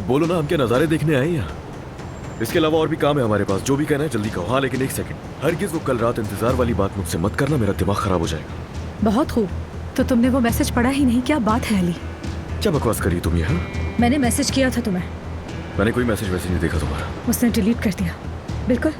बोलो ना, हम क्या नज़ारे देखने आए हैं यहाँ? इसके अलावा और भी काम है हमारे पास। जो भी कहना है जल्दी कहो। हाँ लेकिन एक सेकंड, हरगिज़ वो कल रात इंतजार वाली बात मुझसे मत करना, मेरा दिमाग खराब हो जाएगा। बहुत खूब, तो तुमने वो मैसेज पढ़ा ही नहीं, क्या बात है अली? क्या बकवास करी तुम यहाँ? मैंने मैसेज किया था तुम्हें। मैंने कोई मैसेज वैसे नहीं देखा तुम्हारा। उसने डिलीट कर दिया। बिल्कुल,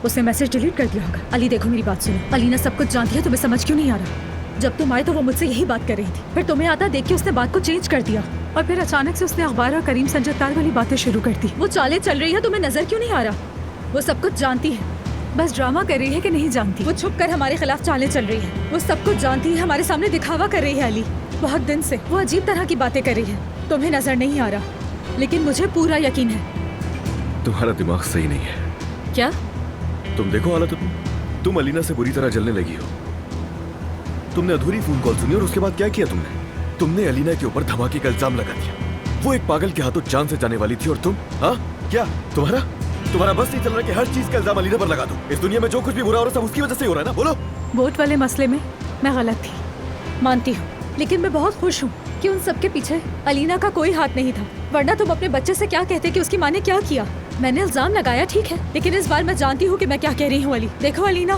उसने मैसेज डिलीट कर दिया होगा। अली देखो मेरी बात सुनो, अलीना सब कुछ जानती है, तुम्हें समझ क्यों नहीं आ रहा? जब तुम आए तो वो मुझसे यही बात कर रही थी, फिर तुम्हें आता देख के उसने बात को चेंज कर दिया, और फिर अचानक से उसने अखबार और करीम संजतार वाली बातें शुरू कर दी। वो चालें चल रही है, तुम्हें नजर क्यों नहीं आ रहा? वो सब कुछ जानती है, बस ड्रामा कर रही है कि नहीं जानती। वो छुप कर हमारे खिलाफ चालें चल रही है, वो सब कुछ जानती है, हमारे सामने दिखावा कर रही है। अली बहुत दिन से वो अजीब तरह की बातें कर रही है, तुम्हें नजर नहीं आ रहा, लेकिन मुझे पूरा यकीन है। तुम्हारा दिमाग सही नहीं है। क्या? तुम देखो हालत अपनी, तुम अलीना से बुरी तरह जलने लगी हो। तुमने अधूरी फोन कॉल सुनी और उसके बाद क्या किया तुमने अलीना के ऊपर धमाके का इल्जाम लगा दिया। वो एक पागल के हाथों जान से जाने वाली थी और तुम, हाँ क्या तुम्हारा बस नहीं चल रहा कि हर चीज का इल्जाम अलीना पर लगा दो? इस दुनिया में जो कुछ भी बुरा हो रहा है सब उसकी वजह से हो रहा है ना? बोलो। वोट वाले मसले में मैं गलत थी, मानती हूँ, लेकिन मैं बहुत खुश हूँ कि उन सबके पीछे अलीना का कोई हाथ नहीं था, वरना तुम अपने बच्चे से क्या कहते कि उसकी माँ ने क्या किया। मैंने इल्जाम लगाया ठीक है, लेकिन इस बार मैं जानती हूँ कि मैं क्या कह रही हूँ। अली देखो, अलीना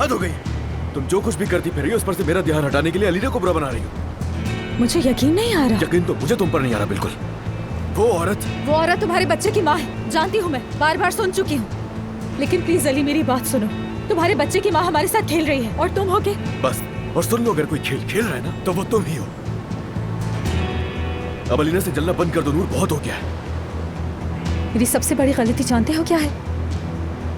हद हो गई। तुम जो कुछ भी करती फिर रही हो, उस पर से मेरा ध्यान हटाने के लिए अलीना को बुरा बना रही हो। मुझे यकीन नहीं आ रहा। यकीन तो मुझे तुम पर नहीं आ रहा बिल्कुल। वो औरत तुम्हारे बच्चे की माँ है, जानती हूँ, मैं बार बार सुन चुकी हूँ, लेकिन प्लीज अली मेरी बात सुनो। तुम्हारे बच्चे की माँ हमारे साथ खेल रही है और तुम हो के बस। और सुन लो, अगर कोई खेल रहा है ना तो वो तुम ही हो। अब अलीना से जलना बंद कर दो नूर, बहुत हो गया है। मेरी सबसे बड़ी गलती जानते हो क्या है?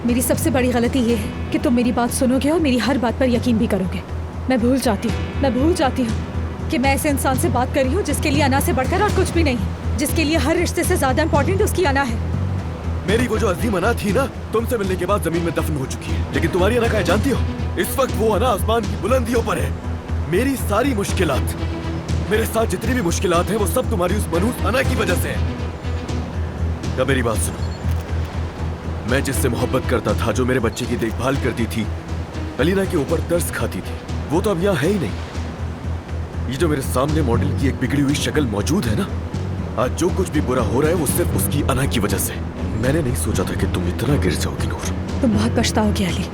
मेरी सबसे बड़ी गलती ये है कि तुम मेरी बात सुनोगे और मेरी हर बात पर यकीन भी करोगे। मैं भूल जाती हूँ कि मैं ऐसे इंसान से बात कर रही हूँ जिसके लिए अना से बढ़कर और कुछ भी नहीं है, जिसके लिए हर रिश्ते से ज्यादा इम्पोर्टेंट उसकी अना है। मेरी वो जो अजीम अना थी ना, तुमसे मिलने के बाद जमीन में दफन हो चुकी है, लेकिन तुम्हारी अना क्या है जानती हो? इस वक्त वो अना आसमान की बुलंदियों पर है। मेरी सारी मुश्किलात, मेरे साथ जितनी भी मुश्किलात हैं, वो सब तुम्हारी उस मनहूस अना की वजह से है। अब मेरी बात सुनो, मैं जिससे मोहब्बत करता था, जो मेरे बच्चे की देखभाल करती थी, अलीना के ऊपर तरस खाती थी, वो तो अब यहाँ है ही नहीं। ये जो मेरे सामने मॉडल की एक बिगड़ी हुई शक्ल मौजूद है ना, आज जो कुछ भी बुरा हो रहा है वो सिर्फ उसकी अना की वजह से। मैंने नहीं सोचा था कि तुम इतना गिर जाओगी नूर। तुम बहुत पछताओगे अली,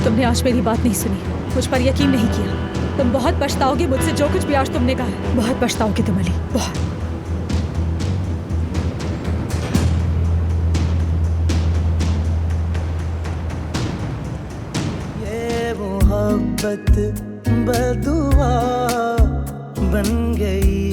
तुमने आज मेरी बात नहीं सुनी, मुझ पर यकीन नहीं किया। तुम बहुत पछताओगे मुझसे जो कुछ भी आज तुमने कहा है, बहुत पछताओगे तुम अली, बहुत। मोहब्बत बदुआ बन गई।